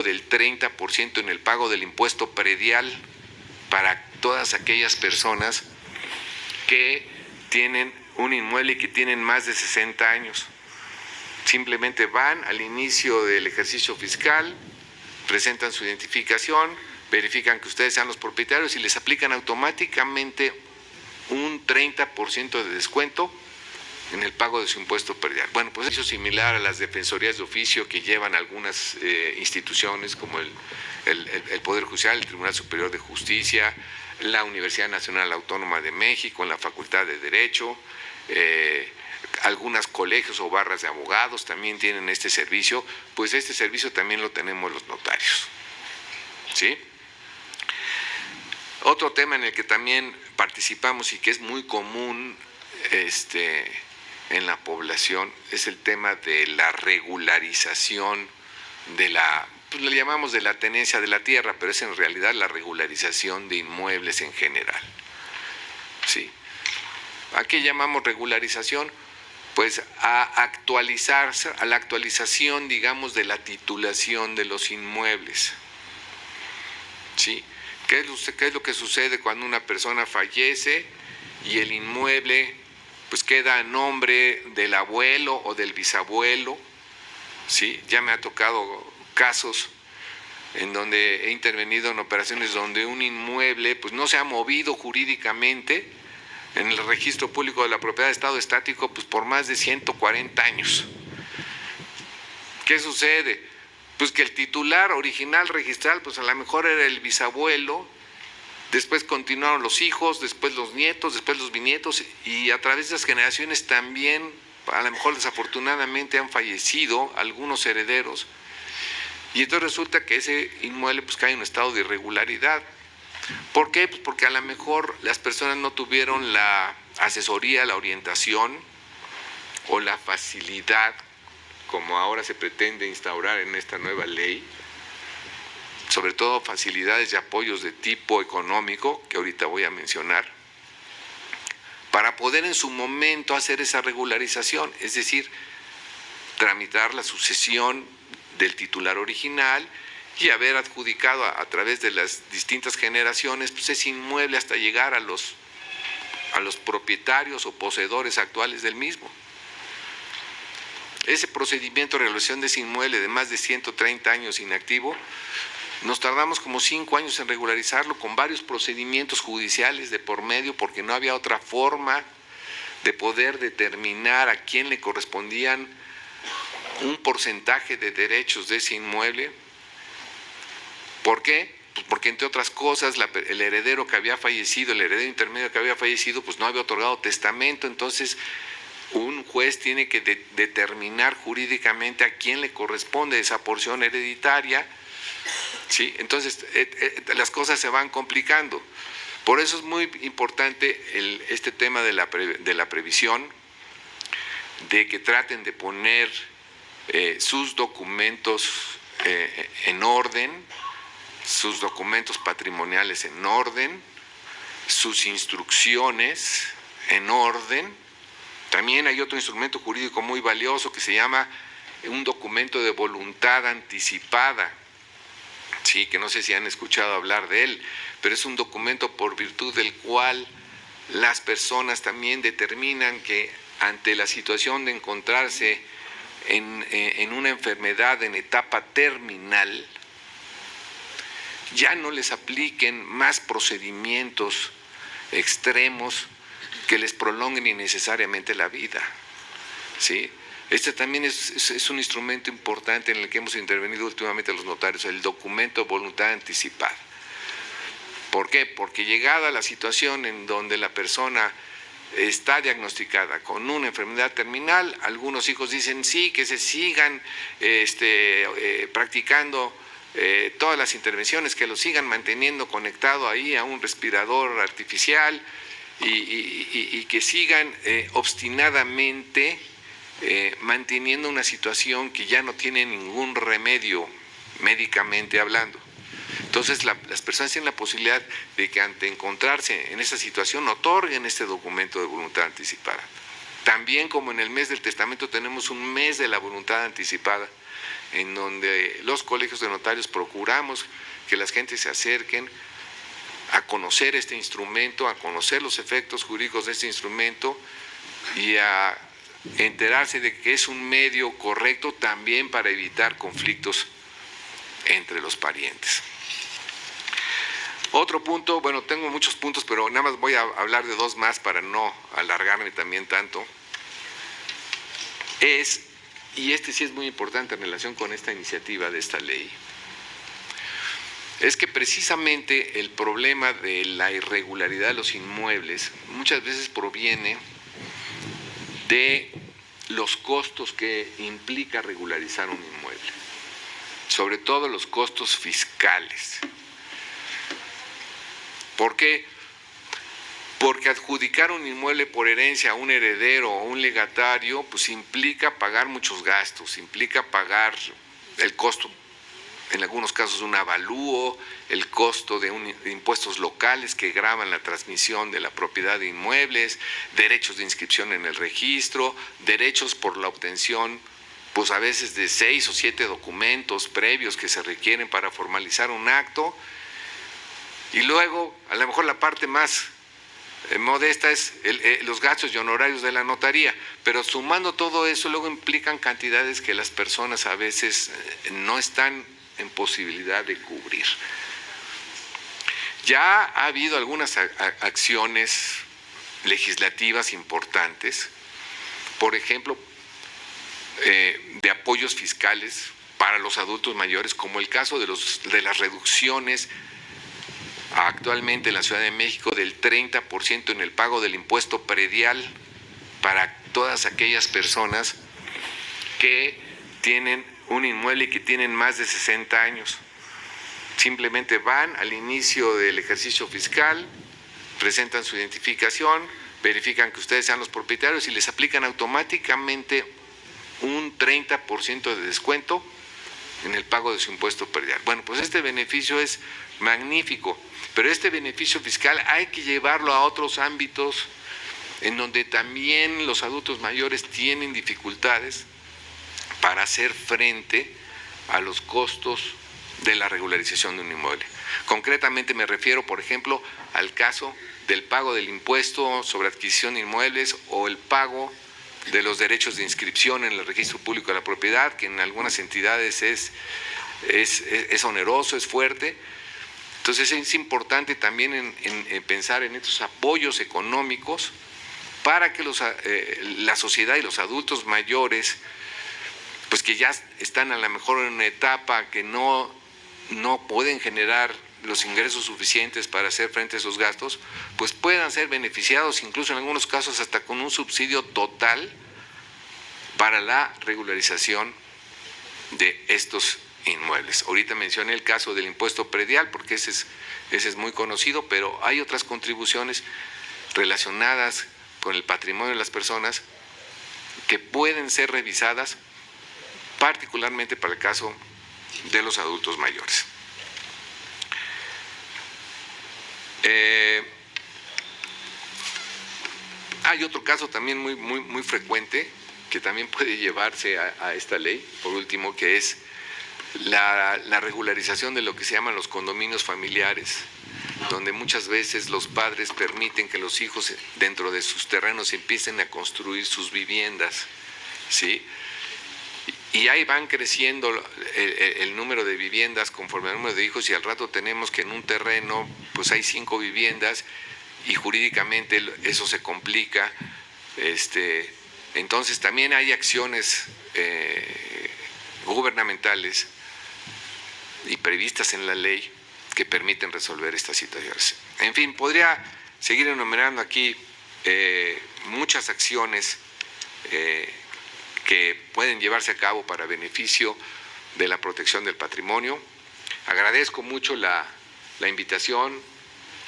del 30% en el pago del impuesto predial para todas aquellas personas que tienen un inmueble y que tienen más de 60 años. Simplemente van al inicio del ejercicio fiscal, presentan su identificación, verifican que ustedes sean los propietarios y les aplican automáticamente un 30% de descuento en el pago de su impuesto predial. Bueno, pues eso es similar a las defensorías de oficio que llevan algunas instituciones como el Poder Judicial, el Tribunal Superior de Justicia, la Universidad Nacional Autónoma de México, en la Facultad de Derecho, algunos colegios o barras de abogados también tienen este servicio, pues este servicio también lo tenemos los notarios, ¿sí? Otro tema en el que también participamos y que es muy común en la población es el tema de la regularización de pues le llamamos de la tenencia de la tierra, pero es en realidad la regularización de inmuebles en general, ¿sí? ¿A qué llamamos regularización? Pues a la actualización, digamos, de la titulación de los inmuebles, ¿sí? ¿Qué es lo que sucede cuando una persona fallece y el inmueble pues queda a nombre del abuelo o del bisabuelo? ¿Sí? Ya me ha tocado casos en donde he intervenido en operaciones donde un inmueble pues no se ha movido jurídicamente en el registro público de la propiedad de estado estático pues por más de 140 años. ¿Qué sucede? Pues que el titular original registral pues a lo mejor era el bisabuelo, después continuaron los hijos, después los nietos, después los bisnietos, y a través de las generaciones también, a lo mejor desafortunadamente han fallecido algunos herederos, y entonces resulta que ese inmueble pues cae en un estado de irregularidad. ¿Por qué? Pues porque a lo mejor las personas no tuvieron la asesoría, la orientación o la facilidad, como ahora se pretende instaurar en esta nueva ley, sobre todo facilidades y apoyos de tipo económico, que ahorita voy a mencionar, para poder en su momento hacer esa regularización, es decir, tramitar la sucesión del titular original y haber adjudicado a través de las distintas generaciones pues ese inmueble hasta llegar a los propietarios o poseedores actuales del mismo. Ese procedimiento de regulación de ese inmueble de más de 130 años inactivo, nos tardamos como 5 años en regularizarlo con varios procedimientos judiciales de por medio porque no había otra forma de poder determinar a quién le correspondían un porcentaje de derechos de ese inmueble. ¿Por qué? Pues porque entre otras cosas el heredero que había fallecido, el heredero intermedio que había fallecido, pues no había otorgado testamento, entonces un juez tiene que determinar jurídicamente a quién le corresponde esa porción hereditaria, ¿sí? Entonces las cosas se van complicando. Por eso es muy importante este tema de la previsión, de que traten de poner sus documentos en orden, sus documentos patrimoniales en orden, sus instrucciones en orden. También hay otro instrumento jurídico muy valioso que se llama un documento de voluntad anticipada, sí, que no sé si han escuchado hablar de él, pero es un documento por virtud del cual las personas también determinan que ante la situación de encontrarse en una enfermedad en etapa terminal, ya no les apliquen más procedimientos extremos que les prolonguen innecesariamente la vida, ¿sí? Este también es un instrumento importante en el que hemos intervenido últimamente los notarios, el documento de voluntad anticipada. ¿Por qué? Porque llegada la situación en donde la persona está diagnosticada con una enfermedad terminal, algunos hijos dicen sí, que se sigan practicando todas las intervenciones, que lo sigan manteniendo conectado ahí a un respirador artificial y que sigan obstinadamente manteniendo una situación que ya no tiene ningún remedio médicamente hablando. Entonces las personas tienen la posibilidad de que ante encontrarse en esa situación otorguen este documento de voluntad anticipada. También como en el mes del testamento tenemos un mes de la voluntad anticipada, en donde los colegios de notarios procuramos que las gentes se acerquen a conocer este instrumento, a conocer los efectos jurídicos de este instrumento y a enterarse de que es un medio correcto también para evitar conflictos entre los parientes. Otro punto, bueno, tengo muchos puntos, pero nada más voy a hablar de dos más para no alargarme también tanto, y este sí es muy importante en relación con esta iniciativa de esta ley, es que precisamente el problema de la irregularidad de los inmuebles muchas veces proviene de los costos que implica regularizar un inmueble, sobre todo los costos fiscales. ¿Por qué? Porque adjudicar un inmueble por herencia a un heredero o un legatario, pues implica pagar muchos gastos, implica pagar el costo, en algunos casos un avalúo, el costo de impuestos locales que gravan la transmisión de la propiedad de inmuebles, derechos de inscripción en el registro, derechos por la obtención, pues a veces de 6 o 7 documentos previos que se requieren para formalizar un acto. Y luego, a lo mejor la parte más modesta es los gastos y honorarios de la notaría, pero sumando todo eso luego implican cantidades que las personas a veces no están en posibilidad de cubrir. Ya ha habido algunas acciones legislativas importantes, por ejemplo, de apoyos fiscales para los adultos mayores, como el caso de las reducciones actualmente en la Ciudad de México del 30% en el pago del impuesto predial para todas aquellas personas que tienen un inmueble y que tienen más de 60 años. Simplemente van al inicio del ejercicio fiscal, presentan su identificación, verifican que ustedes sean los propietarios y les aplican automáticamente un 30% de descuento en el pago de su impuesto predial. Bueno, pues este beneficio es magnífico, pero este beneficio fiscal hay que llevarlo a otros ámbitos en donde también los adultos mayores tienen dificultades para hacer frente a los costos de la regularización de un inmueble. Concretamente me refiero, por ejemplo, al caso del pago del impuesto sobre adquisición de inmuebles o el pago de los derechos de inscripción en el registro público de la propiedad, que en algunas entidades es oneroso, es fuerte. Entonces es importante también en pensar en estos apoyos económicos para que la sociedad y los adultos mayores, pues que ya están a lo mejor en una etapa que no pueden generar los ingresos suficientes para hacer frente a esos gastos, pues puedan ser beneficiados, incluso en algunos casos hasta con un subsidio total para la regularización de estos inmuebles. Ahorita mencioné el caso del impuesto predial porque ese es muy conocido, pero hay otras contribuciones relacionadas con el patrimonio de las personas que pueden ser revisadas, particularmente para el caso de los adultos mayores. Hay otro caso también muy frecuente que también puede llevarse a esta ley, por último, que es la regularización de lo que se llaman los condominios familiares, donde muchas veces los padres permiten que los hijos dentro de sus terrenos empiecen a construir sus viviendas, ¿sí? Y ahí van creciendo el número de viviendas conforme al número de hijos y al rato tenemos que en un terreno pues hay 5 viviendas y jurídicamente eso se complica. Entonces también hay acciones gubernamentales y previstas en la ley que permiten resolver estas situaciones. En fin, podría seguir enumerando aquí muchas acciones que pueden llevarse a cabo para beneficio de la protección del patrimonio. Agradezco mucho la invitación,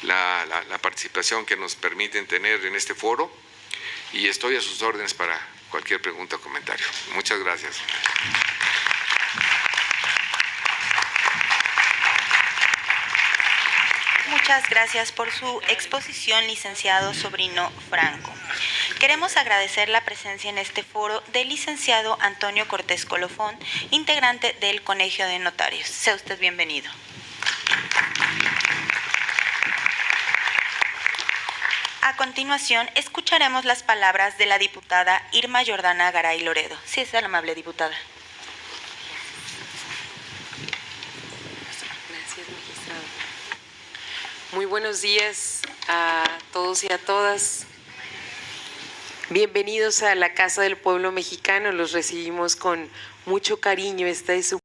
la participación que nos permiten tener en este foro y estoy a sus órdenes para cualquier pregunta o comentario. Muchas gracias. Muchas gracias por su exposición, licenciado Sobrino Franco. Queremos agradecer la presencia en este foro del licenciado Antonio Cortés Colofón, integrante del Colegio de Notarios. Sea usted bienvenido. A continuación, escucharemos las palabras de la diputada Irma Jordana Garay Loredo. Sí, es la amable diputada. Gracias, magistrado. Muy buenos días a todos y a todas. Bienvenidos a la Casa del Pueblo Mexicano. Los recibimos con mucho cariño. Esta es su